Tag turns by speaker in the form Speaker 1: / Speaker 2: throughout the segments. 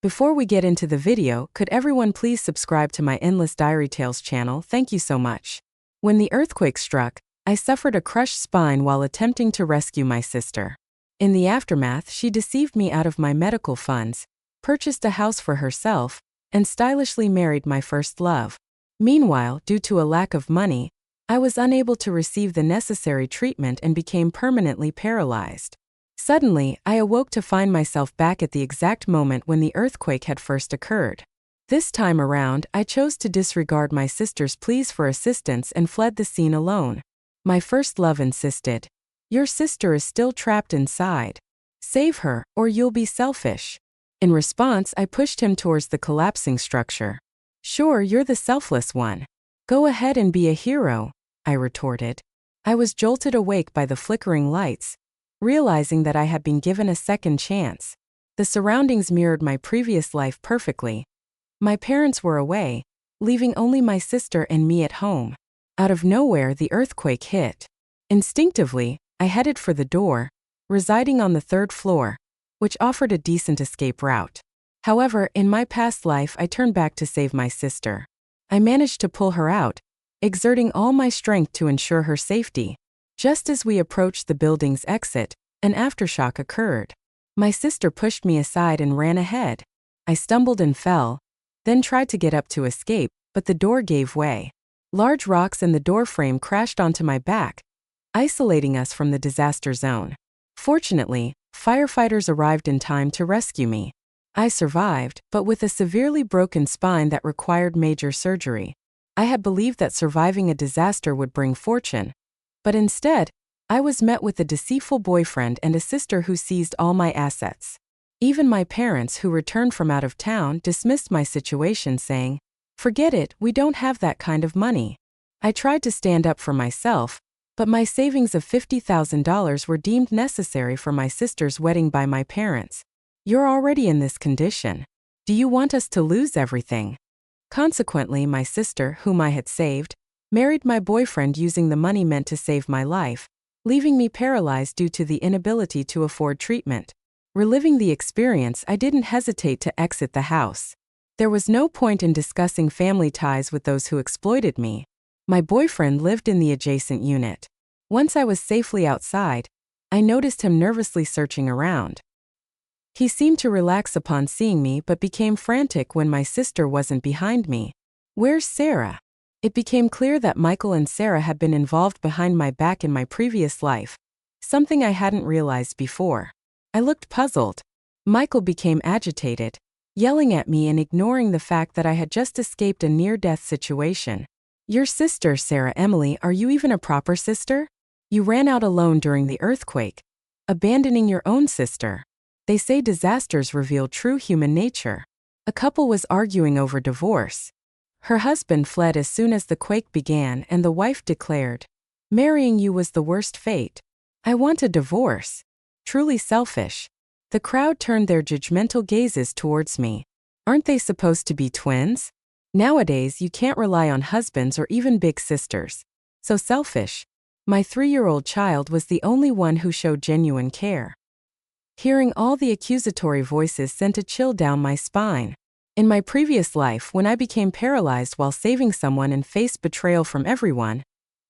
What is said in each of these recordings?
Speaker 1: Before we get into the video, could everyone please subscribe to my Endless Diary Tales channel? Thank you so much. When the earthquake struck, I suffered a crushed spine while attempting to rescue my sister. In the aftermath, she deceived me out of my medical funds, purchased a house for herself, and stylishly married my first love. Meanwhile, due to a lack of money, I was unable to receive the necessary treatment and became permanently paralyzed. Suddenly, I awoke to find myself back at the exact moment when the earthquake had first occurred. This time around, I chose to disregard my sister's pleas for assistance and fled the scene alone. My first love insisted, "Your sister is still trapped inside. Save her, or you'll be selfish." In response, I pushed him towards the collapsing structure. "Sure, you're the selfless one. Go ahead and be a hero," I retorted. I was jolted awake by the flickering lights, realizing that I had been given a second chance. The surroundings mirrored my previous life perfectly. My parents were away, leaving only my sister and me at home. Out of nowhere, the earthquake hit. Instinctively, I headed for the door, residing on the third floor, which offered a decent escape route. However, in my past life, I turned back to save my sister. I managed to pull her out, exerting all my strength to ensure her safety. Just as we approached the building's exit, an aftershock occurred. My sister pushed me aside and ran ahead. I stumbled and fell, then tried to get up to escape, but the door gave way. Large rocks and the door frame crashed onto my back, isolating us from the disaster zone. Fortunately, firefighters arrived in time to rescue me. I survived, but with a severely broken spine that required major surgery. I had believed that surviving a disaster would bring fortune, but instead, I was met with a deceitful boyfriend and a sister who seized all my assets. Even my parents, who returned from out of town, dismissed my situation, saying, "Forget it, we don't have that kind of money." I tried to stand up for myself, but my savings of $50,000 were deemed necessary for my sister's wedding by my parents. "You're already in this condition. Do you want us to lose everything?" Consequently, my sister, whom I had saved, married my boyfriend using the money meant to save my life, leaving me paralyzed due to the inability to afford treatment. Reliving the experience, I didn't hesitate to exit the house. There was no point in discussing family ties with those who exploited me. My boyfriend lived in the adjacent unit. Once I was safely outside, I noticed him nervously searching around. He seemed to relax upon seeing me but became frantic when my sister wasn't behind me. "Where's Sarah?" It became clear that Michael and Sarah had been involved behind my back in my previous life, something I hadn't realized before. I looked puzzled. Michael became agitated, yelling at me and ignoring the fact that I had just escaped a near-death situation. "Your sister, Sarah Emily, are you even a proper sister? You ran out alone during the earthquake, abandoning your own sister." They say disasters reveal true human nature. A couple was arguing over divorce. Her husband fled as soon as the quake began, and the wife declared, "Marrying you was the worst fate. I want a divorce." Truly selfish. The crowd turned their judgmental gazes towards me. Aren't they supposed to be twins? Nowadays, you can't rely on husbands or even big sisters. So selfish. My 3-year-old child was the only one who showed genuine care. Hearing all the accusatory voices sent a chill down my spine. In my previous life, when I became paralyzed while saving someone and faced betrayal from everyone,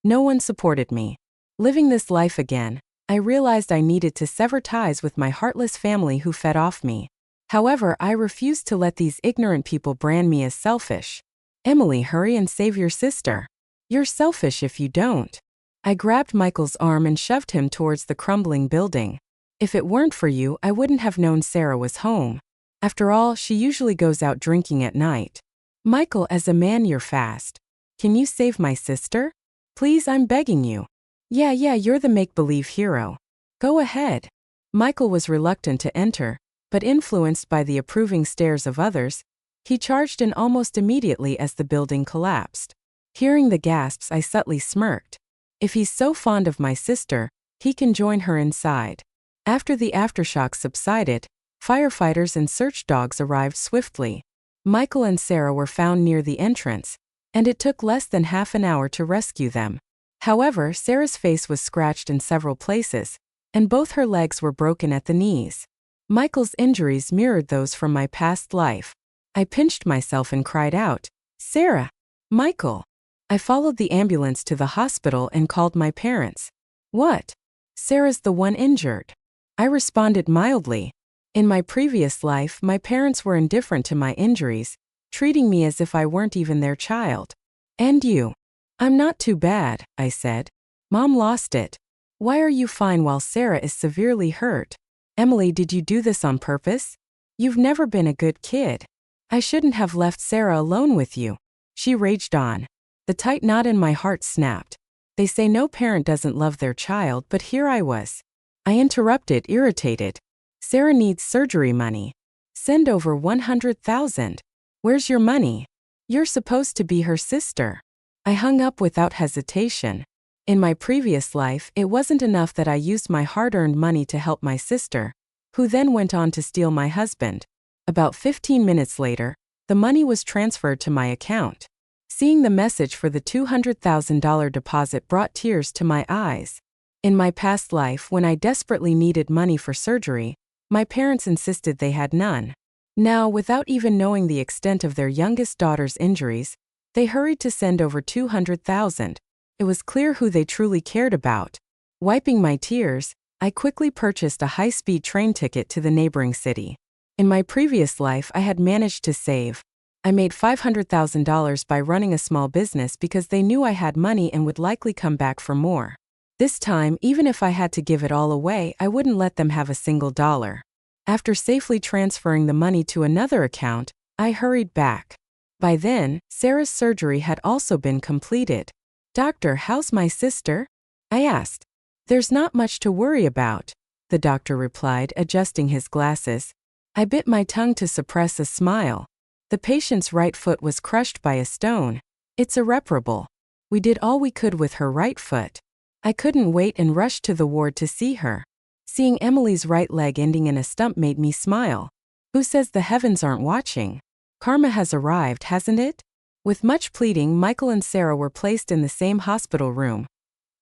Speaker 1: no one supported me. Living this life again, I realized I needed to sever ties with my heartless family who fed off me. However, I refused to let these ignorant people brand me as selfish. "Emily, hurry and save your sister. You're selfish if you don't." I grabbed Michael's arm and shoved him towards the crumbling building. "If it weren't for you, I wouldn't have known Sarah was home. After all, she usually goes out drinking at night." "Michael, as a man, you're fast. Can you save my sister? Please, I'm begging you." Yeah, you're the make-believe hero. Go ahead." Michael was reluctant to enter, but influenced by the approving stares of others, he charged in almost immediately as the building collapsed. Hearing the gasps, I subtly smirked. If he's so fond of my sister, he can join her inside. After the aftershock subsided, firefighters and search dogs arrived swiftly. Michael and Sarah were found near the entrance, and it took less than half an hour to rescue them. However, Sarah's face was scratched in several places, and both her legs were broken at the knees. Michael's injuries mirrored those from my past life. I pinched myself and cried out, "Sarah! Michael!" I followed the ambulance to the hospital and called my parents. "What? Sarah's the one injured." I responded mildly. In my previous life, my parents were indifferent to my injuries, treating me as if I weren't even their child. "And you?" "I'm not too bad," I said. "Mom lost it. Why are you fine while Sarah is severely hurt?" "Emily, did you do this on purpose? You've never been a good kid. I shouldn't have left Sarah alone with you," she raged on. The tight knot in my heart snapped. They say no parent doesn't love their child, but here I was. I interrupted, irritated. "Sarah needs surgery money. Send over 100,000. Where's your money? You're supposed to be her sister." I hung up without hesitation. In my previous life, it wasn't enough that I used my hard-earned money to help my sister, who then went on to steal my husband. About 15 minutes later, the money was transferred to my account. Seeing the message for the $200,000 deposit brought tears to my eyes. In my past life, when I desperately needed money for surgery, my parents insisted they had none. Now, without even knowing the extent of their youngest daughter's injuries, they hurried to send over $200,000. It was clear who they truly cared about. Wiping my tears, I quickly purchased a high-speed train ticket to the neighboring city. In my previous life, I had managed to save. I made $500,000 by running a small business because they knew I had money and would likely come back for more. This time, even if I had to give it all away, I wouldn't let them have a single dollar. After safely transferring the money to another account, I hurried back. By then, Sarah's surgery had also been completed. "Doctor, how's my sister?" I asked. "There's not much to worry about," the doctor replied, adjusting his glasses. I bit my tongue to suppress a smile. The patient's right foot was crushed by a stone. "It's irreparable. We did all we could with her right foot." I couldn't wait and rushed to the ward to see her. Seeing Emily's right leg ending in a stump made me smile. Who says the heavens aren't watching? Karma has arrived, hasn't it? With much pleading, Michael and Sarah were placed in the same hospital room.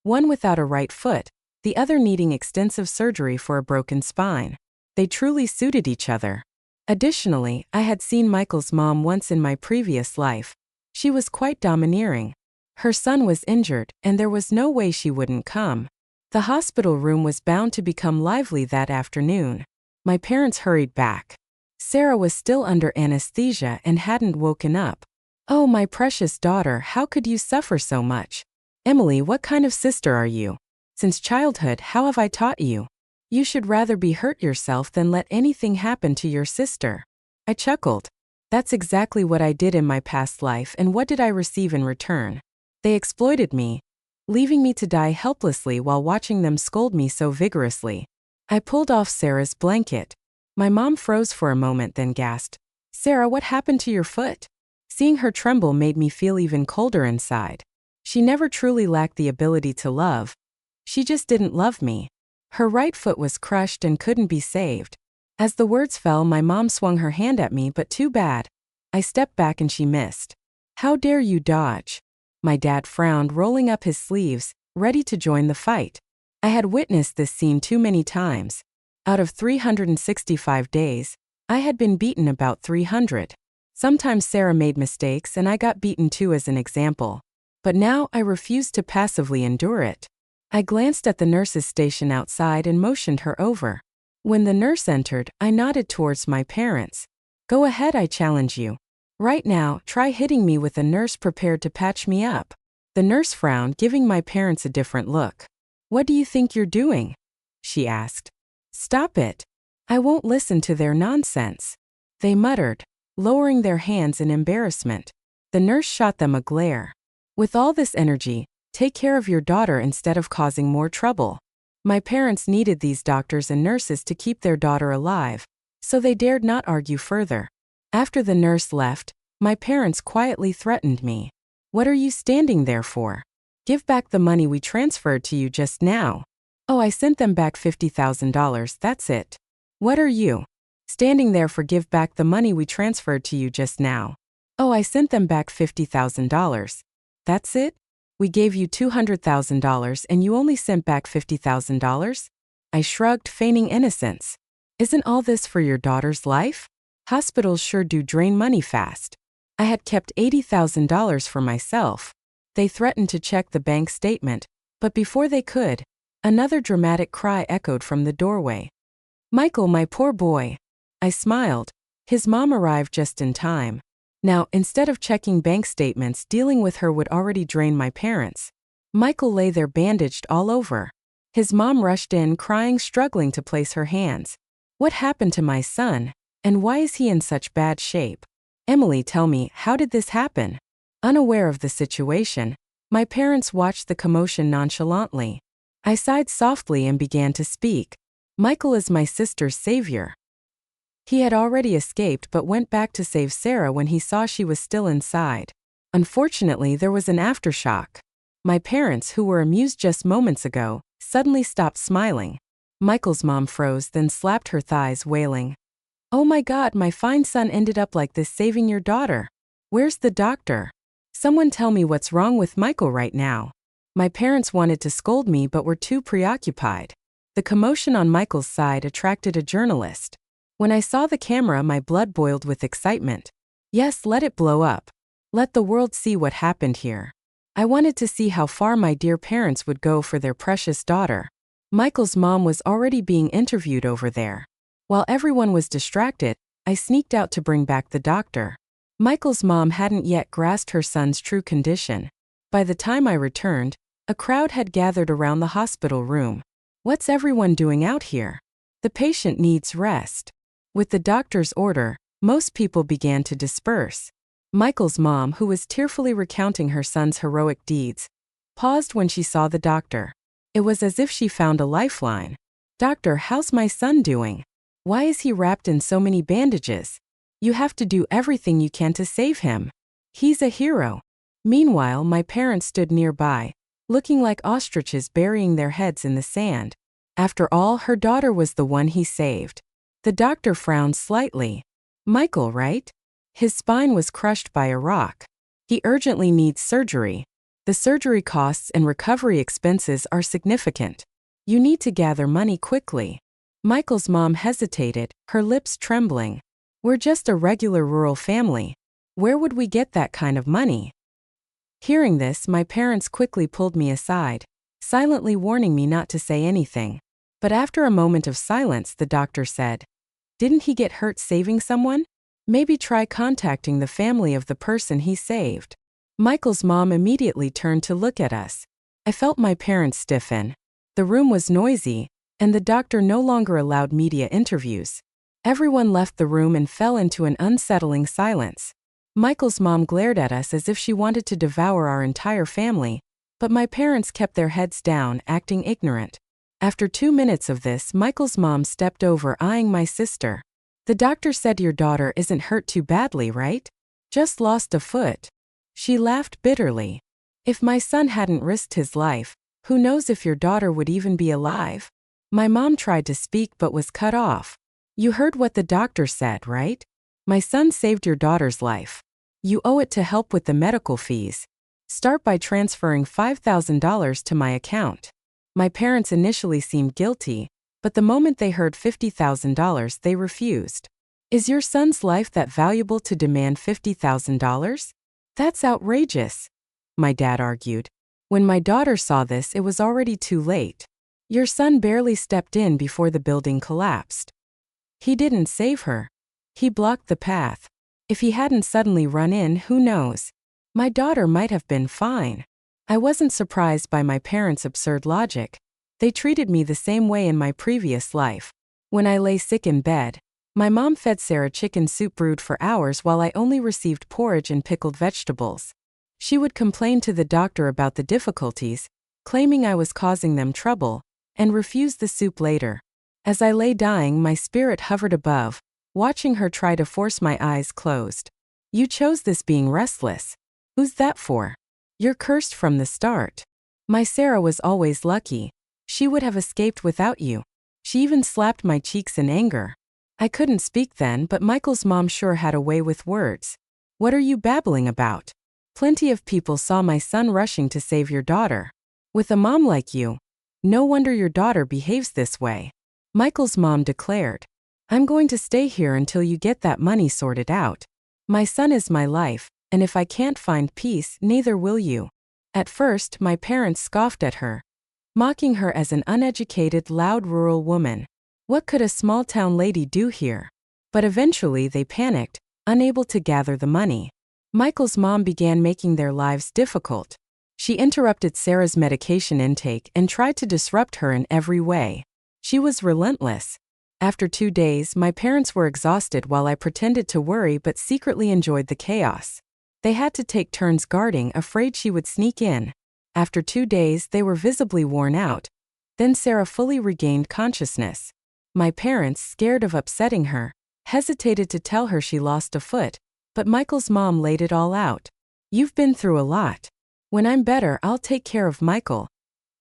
Speaker 1: One without a right foot, the other needing extensive surgery for a broken spine. They truly suited each other. Additionally, I had seen Michael's mom once in my previous life. She was quite domineering. Her son was injured, and there was no way she wouldn't come. The hospital room was bound to become lively that afternoon. My parents hurried back. Sarah was still under anesthesia and hadn't woken up. "Oh, my precious daughter, how could you suffer so much? Emily, what kind of sister are you? Since childhood, how have I taught you? You should rather be hurt yourself than let anything happen to your sister." I chuckled. That's exactly what I did in my past life, and what did I receive in return? They exploited me, leaving me to die helplessly while watching them scold me so vigorously. I pulled off Sarah's blanket. My mom froze for a moment, then gasped, "Sarah, what happened to your foot?" Seeing her tremble made me feel even colder inside. She never truly lacked the ability to love. She just didn't love me. Her right foot was crushed and couldn't be saved. As the words fell, my mom swung her hand at me, but too bad. I stepped back and she missed. "How dare you dodge?" My dad frowned, rolling up his sleeves, ready to join the fight. I had witnessed this scene too many times. Out of 365 days, I had been beaten about 300. Sometimes Sarah made mistakes and I got beaten too as an example. But now I refused to passively endure it. I glanced at the nurse's station outside and motioned her over. When the nurse entered, I nodded towards my parents. "Go ahead, I challenge you. Right now, try hitting me with a nurse prepared to patch me up." The nurse frowned, giving my parents a different look. "What do you think you're doing?" she asked. "Stop it. I won't listen to their nonsense," they muttered, lowering their hands in embarrassment. The nurse shot them a glare. "With all this energy, take care of your daughter instead of causing more trouble." My parents needed these doctors and nurses to keep their daughter alive, so they dared not argue further. After the nurse left, my parents quietly threatened me. "What are you standing there for? Give back the money we transferred to you just now." "Oh, I sent them back $50,000, that's it." "What are you standing there for? Give back the money we transferred to you just now." "Oh, I sent them back $50,000. That's it? We gave you $200,000 and you only sent back $50,000? I shrugged, feigning innocence. Isn't all this for your daughter's life? Hospitals sure do drain money fast. I had kept $80,000 for myself. They threatened to check the bank statement, but before they could, another dramatic cry echoed from the doorway. Michael, my poor boy. I smiled. His mom arrived just in time. Now, instead of checking bank statements, dealing with her would already drain my parents. Michael lay there bandaged all over. His mom rushed in, crying, struggling to place her hands. What happened to my son? And why is he in such bad shape? Emily, tell me, how did this happen? Unaware of the situation, my parents watched the commotion nonchalantly. I sighed softly and began to speak. Michael is my sister's savior. He had already escaped but went back to save Sarah when he saw she was still inside. Unfortunately, there was an aftershock. My parents, who were amused just moments ago, suddenly stopped smiling. Michael's mom froze, then slapped her thighs, wailing, "Oh my God, my fine son ended up like this saving your daughter. Where's the doctor? Someone tell me what's wrong with Michael right now." My parents wanted to scold me but were too preoccupied. The commotion on Michael's side attracted a journalist. When I saw the camera, my blood boiled with excitement. Yes, let it blow up. Let the world see what happened here. I wanted to see how far my dear parents would go for their precious daughter. Michael's mom was already being interviewed over there. While everyone was distracted, I sneaked out to bring back the doctor. Michael's mom hadn't yet grasped her son's true condition. By the time I returned, a crowd had gathered around the hospital room. What's everyone doing out here? The patient needs rest. With the doctor's order, most people began to disperse. Michael's mom, who was tearfully recounting her son's heroic deeds, paused when she saw the doctor. It was as if she found a lifeline. "Doctor, how's my son doing? Why is he wrapped in so many bandages? You have to do everything you can to save him. He's a hero." Meanwhile, my parents stood nearby, looking like ostriches burying their heads in the sand. After all, her daughter was the one he saved. The doctor frowned slightly. "Michael, right? His spine was crushed by a rock. He urgently needs surgery. The surgery costs and recovery expenses are significant. You need to gather money quickly." Michael's mom hesitated, her lips trembling. "We're just a regular rural family. Where would we get that kind of money?" Hearing this, my parents quickly pulled me aside, silently warning me not to say anything. But after a moment of silence, the doctor said, "Didn't he get hurt saving someone? Maybe try contacting the family of the person he saved." Michael's mom immediately turned to look at us. I felt my parents stiffen. The room was noisy, and the doctor no longer allowed media interviews. Everyone left the room and fell into an unsettling silence. Michael's mom glared at us as if she wanted to devour our entire family, but my parents kept their heads down, acting ignorant. After 2 minutes of this, Michael's mom stepped over, eyeing my sister. "The doctor said your daughter isn't hurt too badly, right? Just lost a foot." She laughed bitterly. "If my son hadn't risked his life, who knows if your daughter would even be alive?" My mom tried to speak but was cut off. "You heard what the doctor said, right? My son saved your daughter's life. You owe it to help with the medical fees. Start by transferring $5,000 to my account." My parents initially seemed guilty, but the moment they heard $50,000, they refused. "Is your son's life that valuable to demand $50,000? That's outrageous," my dad argued. When my daughter saw this, it was already too late. "Your son barely stepped in before the building collapsed. He didn't save her. He blocked the path. If he hadn't suddenly run in, who knows? My daughter might have been fine." I wasn't surprised by my parents' absurd logic. They treated me the same way in my previous life. When I lay sick in bed, my mom fed Sarah chicken soup brewed for hours while I only received porridge and pickled vegetables. She would complain to the doctor about the difficulties, claiming I was causing them trouble, and refuse the soup later. As I lay dying, my spirit hovered above, watching her try to force my eyes closed. "You chose this being restless. Who's that for? You're cursed from the start. My Sarah was always lucky. She would have escaped without you." She even slapped my cheeks in anger. I couldn't speak then, but Michael's mom sure had a way with words. "What are you babbling about? Plenty of people saw my son rushing to save your daughter. With a mom like you, no wonder your daughter behaves this way," Michael's mom declared. I'm going to stay here until you get that money sorted out. My son is my life, and if I can't find peace, neither will you. At first, my parents scoffed at her, mocking her as an uneducated, loud rural woman. What could a small-town lady do here? But eventually they panicked, unable to gather the money. Michael's mom began making their lives difficult. She interrupted Sarah's medication intake and tried to disrupt her in every way. She was relentless. After 2 days, my parents were exhausted while I pretended to worry but secretly enjoyed the chaos. They had to take turns guarding, afraid she would sneak in. After 2 days, they were visibly worn out. Then Sarah fully regained consciousness. My parents, scared of upsetting her, hesitated to tell her she lost a foot, but Michael's mom laid it all out. You've been through a lot. When I'm better, I'll take care of Michael,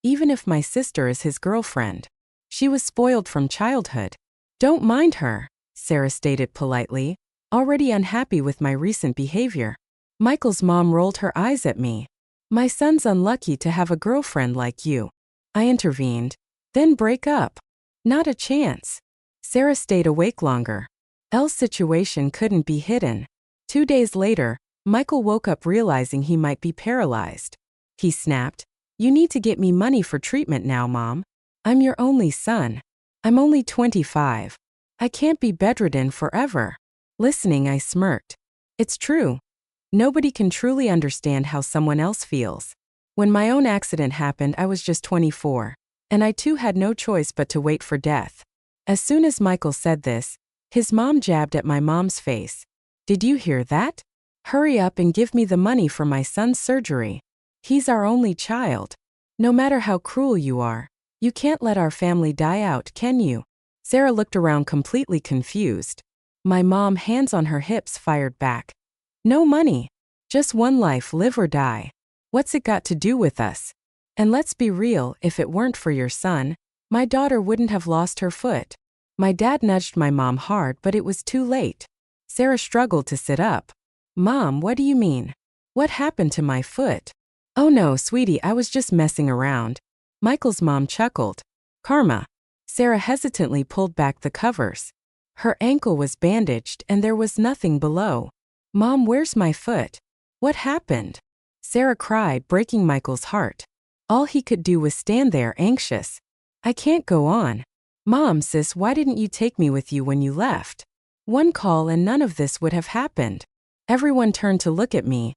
Speaker 1: even if my sister is his girlfriend. She was spoiled from childhood. Don't mind her, Sarah stated politely, already unhappy with my recent behavior. Michael's mom rolled her eyes at me. My son's unlucky to have a girlfriend like you. I intervened. Then break up. Not a chance. Sarah stayed awake longer. Elle's situation couldn't be hidden. 2 days later, Michael woke up realizing he might be paralyzed. He snapped, "You need to get me money for treatment now, Mom. I'm your only son. I'm only 25. I can't be bedridden forever." Listening, I smirked. It's true. Nobody can truly understand how someone else feels. When my own accident happened, I was just 24, and I too had no choice but to wait for death. As soon as Michael said this, his mom jabbed at my mom's face. Did you hear that? Hurry up and give me the money for my son's surgery. He's our only child. No matter how cruel you are, you can't let our family die out, can you? Sarah looked around completely confused. My mom, hands on her hips, fired back. No money. Just one life, live or die. What's it got to do with us? And let's be real, if it weren't for your son, my daughter wouldn't have lost her foot. My dad nudged my mom hard, but it was too late. Sarah struggled to sit up. Mom, what do you mean? What happened to my foot? Oh no, sweetie, I was just messing around. Michael's mom chuckled. Karma. Sarah hesitantly pulled back the covers. Her ankle was bandaged and there was nothing below. Mom, where's my foot? What happened? Sarah cried, breaking Michael's heart. All he could do was stand there, anxious. I can't go on. Mom, sis, why didn't you take me with you when you left? One call and none of this would have happened. Everyone turned to look at me,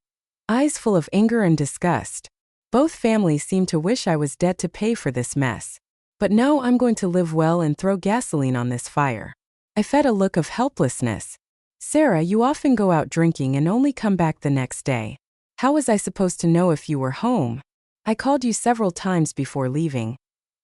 Speaker 1: eyes full of anger and disgust. Both families seemed to wish I was dead to pay for this mess. But no, I'm going to live well and throw gasoline on this fire. I fed a look of helplessness. Sarah, you often go out drinking and only come back the next day. How was I supposed to know if you were home? I called you several times before leaving.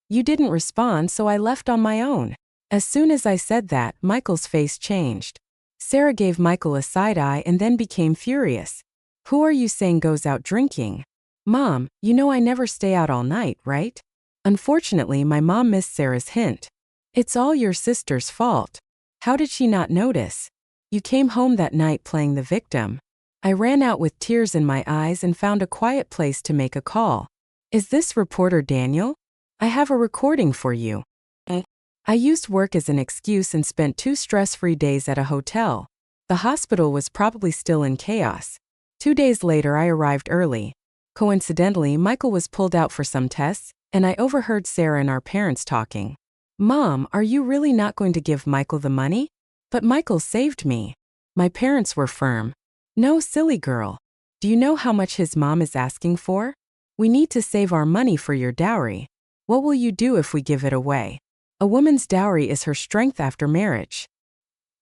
Speaker 1: You didn't respond, so I left on my own. As soon as I said that, Michael's face changed. Sarah gave Michael a side eye and then became furious. Who are you saying goes out drinking? Mom, you know I never stay out all night, right? Unfortunately, my mom missed Sarah's hint. It's all your sister's fault. How did she not notice? You came home that night playing the victim. I ran out with tears in my eyes and found a quiet place to make a call. Is this reporter Daniel? I have a recording for you. I used work as an excuse and spent 2 stress-free days at a hotel. The hospital was probably still in chaos. 2 days later, I arrived early. Coincidentally, Michael was pulled out for some tests, and I overheard Sarah and our parents talking. Mom, are you really not going to give Michael the money? But Michael saved me. My parents were firm. No, silly girl. Do you know how much his mom is asking for? We need to save our money for your dowry. What will you do if we give it away? A woman's dowry is her strength after marriage.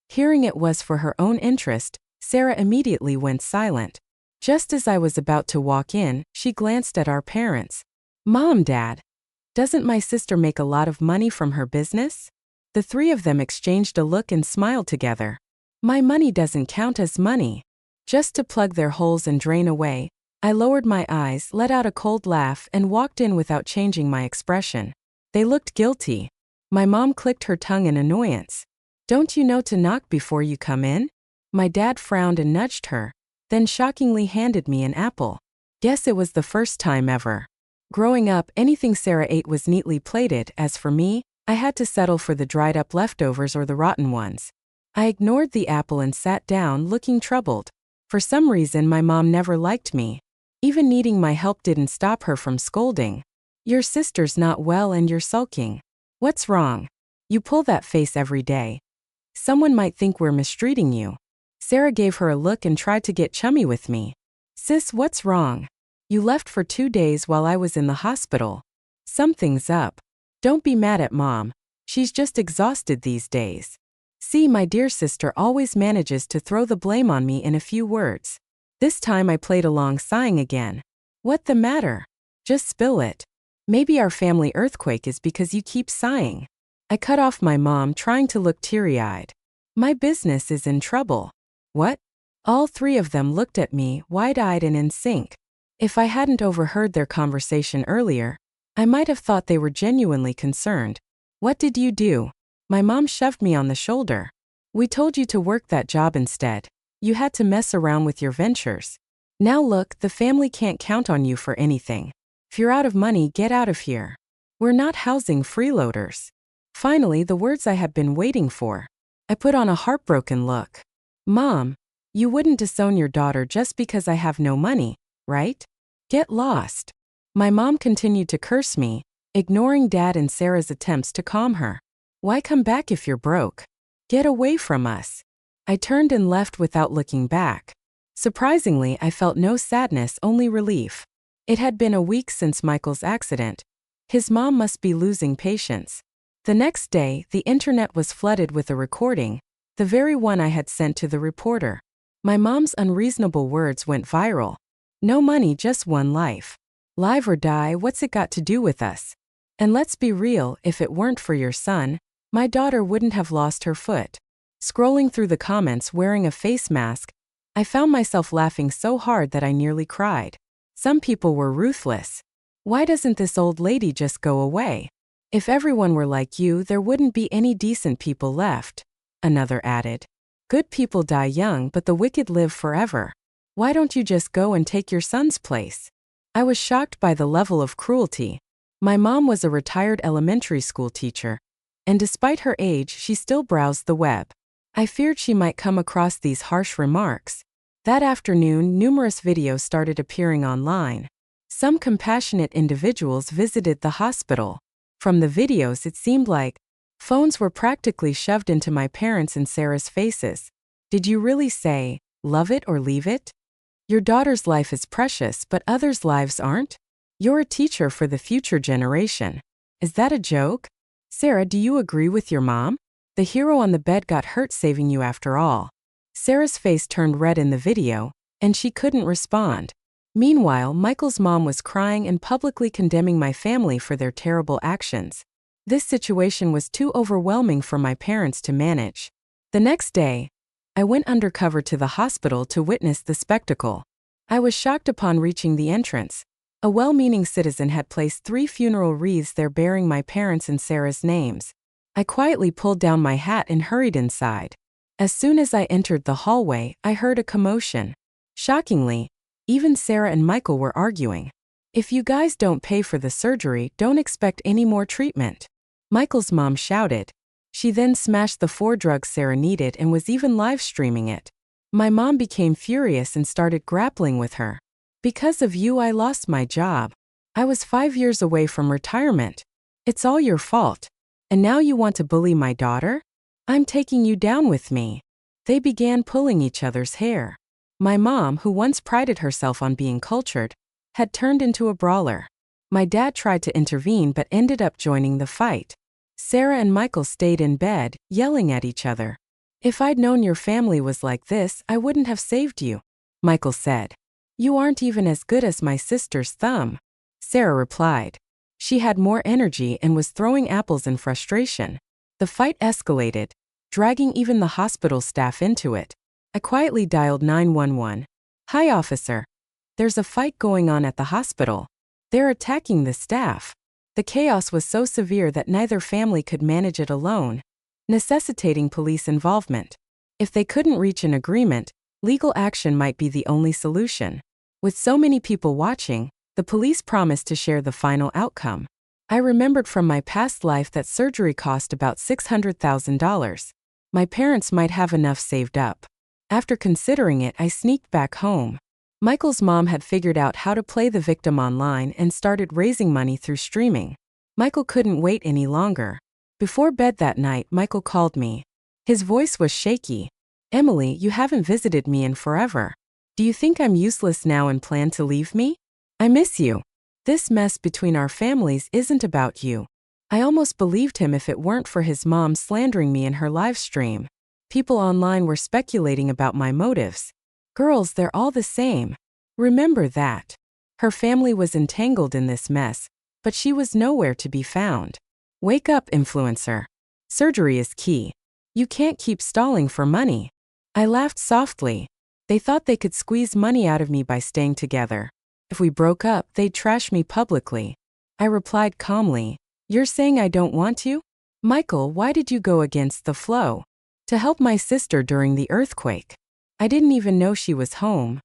Speaker 1: Hearing it was for her own interest, Sarah immediately went silent. Just as I was about to walk in, she glanced at our parents. Mom, Dad, doesn't my sister make a lot of money from her business? The 3 of them exchanged a look and smiled together. My money doesn't count as money. Just to plug their holes and drain away, I lowered my eyes, let out a cold laugh, and walked in without changing my expression. They looked guilty. My mom clicked her tongue in annoyance. Don't you know to knock before you come in? My dad frowned and nudged her, then shockingly handed me an apple. Guess it was the first time ever. Growing up, anything Sarah ate was neatly plated. As for me, I had to settle for the dried-up leftovers or the rotten ones. I ignored the apple and sat down, looking troubled. For some reason, my mom never liked me. Even needing my help didn't stop her from scolding. Your sister's not well and you're sulking. What's wrong? You pull that face every day. Someone might think we're mistreating you. Sarah gave her a look and tried to get chummy with me. Sis, what's wrong? You left for 2 days while I was in the hospital. Something's up. Don't be mad at Mom. She's just exhausted these days. See, my dear sister always manages to throw the blame on me in a few words. This time I played along, sighing again. What the matter? Just spill it. Maybe our family earthquake is because you keep sighing. I cut off my mom, trying to look teary-eyed. My business is in trouble. What? All 3 of them looked at me, wide-eyed and in sync. If I hadn't overheard their conversation earlier, I might have thought they were genuinely concerned. What did you do? My mom shoved me on the shoulder. We told you to work that job instead. You had to mess around with your ventures. Now look, the family can't count on you for anything. If you're out of money, get out of here. We're not housing freeloaders. Finally, the words I had been waiting for. I put on a heartbroken look. Mom, you wouldn't disown your daughter just because I have no money, right? Get lost. My mom continued to curse me, ignoring Dad and Sarah's attempts to calm her. Why come back if you're broke? Get away from us. I turned and left without looking back. Surprisingly, I felt no sadness, only relief. It had been a week since Michael's accident. His mom must be losing patience. The next day, the internet was flooded with a recording, the very one I had sent to the reporter. My mom's unreasonable words went viral. No money, just one life. Live or die, what's it got to do with us? And let's be real, if it weren't for your son, my daughter wouldn't have lost her foot. Scrolling through the comments wearing a face mask, I found myself laughing so hard that I nearly cried. Some people were ruthless. Why doesn't this old lady just go away? If everyone were like you, there wouldn't be any decent people left. Another added. Good people die young, but the wicked live forever. Why don't you just go and take your son's place? I was shocked by the level of cruelty. My mom was a retired elementary school teacher, and despite her age, she still browsed the web. I feared she might come across these harsh remarks. That afternoon, numerous videos started appearing online. Some compassionate individuals visited the hospital. From the videos, it seemed like phones were practically shoved into my parents' and Sarah's faces. Did you really say, love it or leave it? Your daughter's life is precious, but others' lives aren't? You're a teacher for the future generation. Is that a joke? Sarah, do you agree with your mom? The hero on the bed got hurt saving you after all. Sarah's face turned red in the video, and she couldn't respond. Meanwhile, Michael's mom was crying and publicly condemning my family for their terrible actions. This situation was too overwhelming for my parents to manage. The next day, I went undercover to the hospital to witness the spectacle. I was shocked upon reaching the entrance. A well-meaning citizen had placed 3 funeral wreaths there bearing my parents' and Sarah's names. I quietly pulled down my hat and hurried inside. As soon as I entered the hallway, I heard a commotion. Shockingly, even Sarah and Michael were arguing. If you guys don't pay for the surgery, don't expect any more treatment. Michael's mom shouted. She then smashed the 4 drugs Sarah needed and was even live streaming it. My mom became furious and started grappling with her. Because of you, I lost my job. I was 5 years away from retirement. It's all your fault. And now you want to bully my daughter? I'm taking you down with me. They began pulling each other's hair. My mom, who once prided herself on being cultured, had turned into a brawler. My dad tried to intervene but ended up joining the fight. Sarah and Michael stayed in bed, yelling at each other. If I'd known your family was like this, I wouldn't have saved you, Michael said. You aren't even as good as my sister's thumb, Sarah replied. She had more energy and was throwing apples in frustration. The fight escalated, dragging even the hospital staff into it. I quietly dialed 911. Hi, officer. There's a fight going on at the hospital. They're attacking the staff. The chaos was so severe that neither family could manage it alone, necessitating police involvement. If they couldn't reach an agreement, legal action might be the only solution. With so many people watching, the police promised to share the final outcome. I remembered from my past life that surgery cost about $600,000. My parents might have enough saved up. After considering it, I sneaked back home. Michael's mom had figured out how to play the victim online and started raising money through streaming. Michael couldn't wait any longer. Before bed that night, Michael called me. His voice was shaky. "Emily, you haven't visited me in forever. Do you think I'm useless now and plan to leave me? I miss you. This mess between our families isn't about you." I almost believed him if it weren't for his mom slandering me in her live stream. People online were speculating about my motives. "Girls, they're all the same. Remember that." Her family was entangled in this mess, but she was nowhere to be found. Wake up, influencer. Surgery is key. You can't keep stalling for money. I laughed softly. They thought they could squeeze money out of me by staying together. If we broke up, they'd trash me publicly. I replied calmly, "You're saying I don't want you? Michael, why did you go against the flow?" "To help my sister during the earthquake. I didn't even know she was home.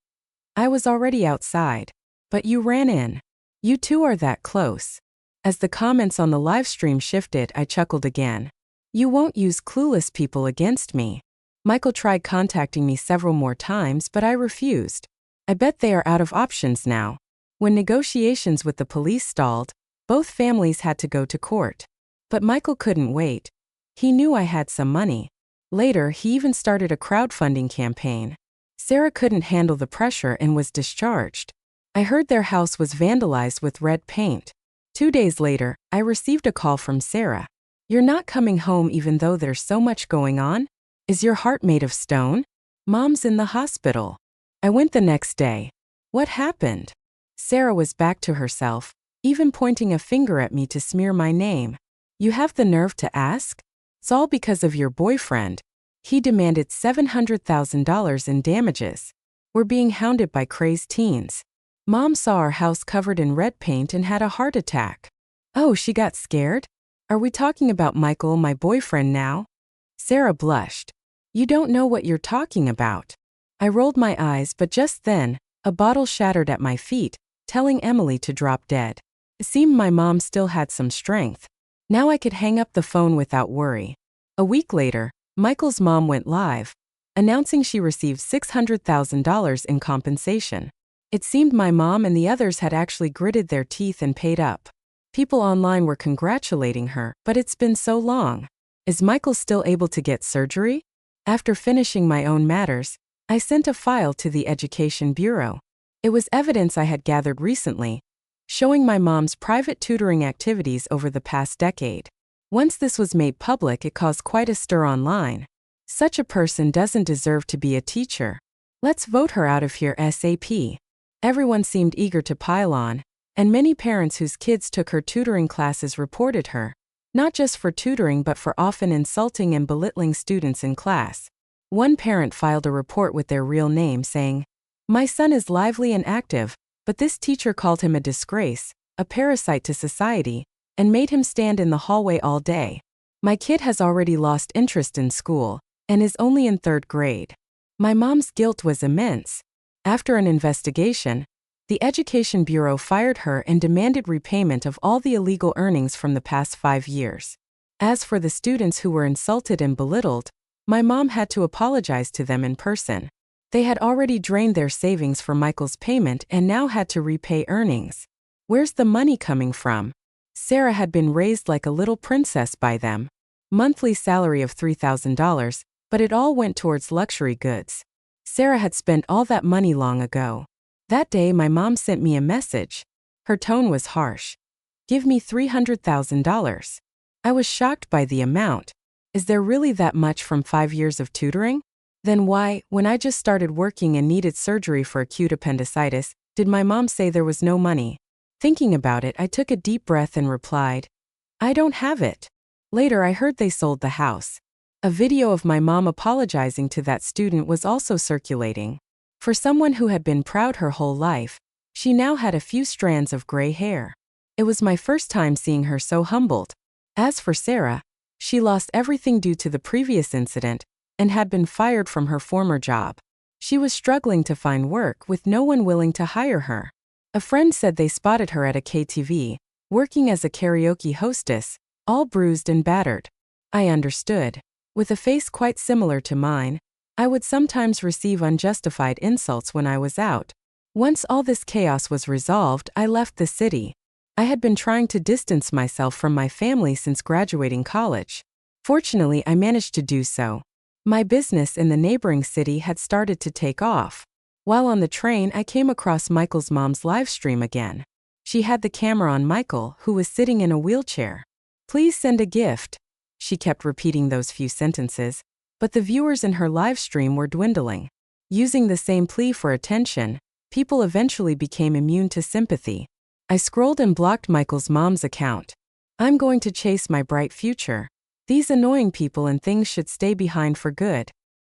Speaker 1: I was already outside. But you ran in. You two are that close." As the comments on the livestream shifted, I chuckled again. "You won't use clueless people against me." Michael tried contacting me several more times, but I refused. I bet they are out of options now. When negotiations with the police stalled, both families had to go to court. But Michael couldn't wait. He knew I had some money. Later, he even started a crowdfunding campaign. Sarah couldn't handle the pressure and was discharged. I heard their house was vandalized with red paint. 2 days later, I received a call from Sarah. "You're not coming home even though there's so much going on? Is your heart made of stone? Mom's in the hospital." I went the next day. "What happened?" Sarah was back to herself, even pointing a finger at me to smear my name. "You have the nerve to ask? It's all because of your boyfriend. He demanded $700,000 in damages. We're being hounded by crazed teens. Mom saw our house covered in red paint and had a heart attack." "Oh, she got scared? Are we talking about Michael, my boyfriend now?" Sarah blushed. "You don't know what you're talking about." I rolled my eyes, but just then, a bottle shattered at my feet, telling Emily to drop dead. It seemed my mom still had some strength. Now I could hang up the phone without worry. A week later, Michael's mom went live, announcing she received $600,000 in compensation. It seemed my mom and the others had actually gritted their teeth and paid up. People online were congratulating her, but it's been so long. Is Michael still able to get surgery? After finishing my own matters, I sent a file to the Education Bureau. It was evidence I had gathered recently, showing my mom's private tutoring activities over the past decade. Once this was made public, it caused quite a stir online. Such a person doesn't deserve to be a teacher. Let's vote her out of here ASAP. Everyone seemed eager to pile on, and many parents whose kids took her tutoring classes reported her, not just for tutoring but for often insulting and belittling students in class. One parent filed a report with their real name saying, "My son is lively and active, but this teacher called him a disgrace, a parasite to society, and made him stand in the hallway all day. My kid has already lost interest in school and is only in 3rd grade." My mom's guilt was immense. After an investigation, the Education Bureau fired her and demanded repayment of all the illegal earnings from the past 5 years. As for the students who were insulted and belittled, my mom had to apologize to them in person. They had already drained their savings for Michael's payment and now had to repay earnings. Where's the money coming from? Sarah had been raised like a little princess by them. Monthly salary of $3,000, but it all went towards luxury goods. Sarah had spent all that money long ago. That day my mom sent me a message. Her tone was harsh. "Give me $300,000. I was shocked by the amount. Is there really that much from 5 years of tutoring? Then why, when I just started working and needed surgery for acute appendicitis, did my mom say there was no money? Thinking about it, I took a deep breath and replied, "I don't have it." Later I heard they sold the house. A video of my mom apologizing to that student was also circulating. For someone who had been proud her whole life, she now had a few strands of gray hair. It was my first time seeing her so humbled. As for Sarah, she lost everything due to the previous incident and had been fired from her former job. She was struggling to find work with no one willing to hire her. A friend said they spotted her at a KTV, working as a karaoke hostess, all bruised and battered. I understood. With a face quite similar to mine, I would sometimes receive unjustified insults when I was out. Once all this chaos was resolved, I left the city. I had been trying to distance myself from my family since graduating college. Fortunately, I managed to do so. My business in the neighboring city had started to take off. While on the train, I came across Michael's mom's live stream again. She had the camera on Michael, who was sitting in a wheelchair. "Please send a gift." She kept repeating those few sentences, but the viewers in her live stream were dwindling. Using the same plea for attention, people eventually became immune to sympathy. I scrolled and blocked Michael's mom's account. I'm going to chase my bright future. These annoying people and things should stay behind for good.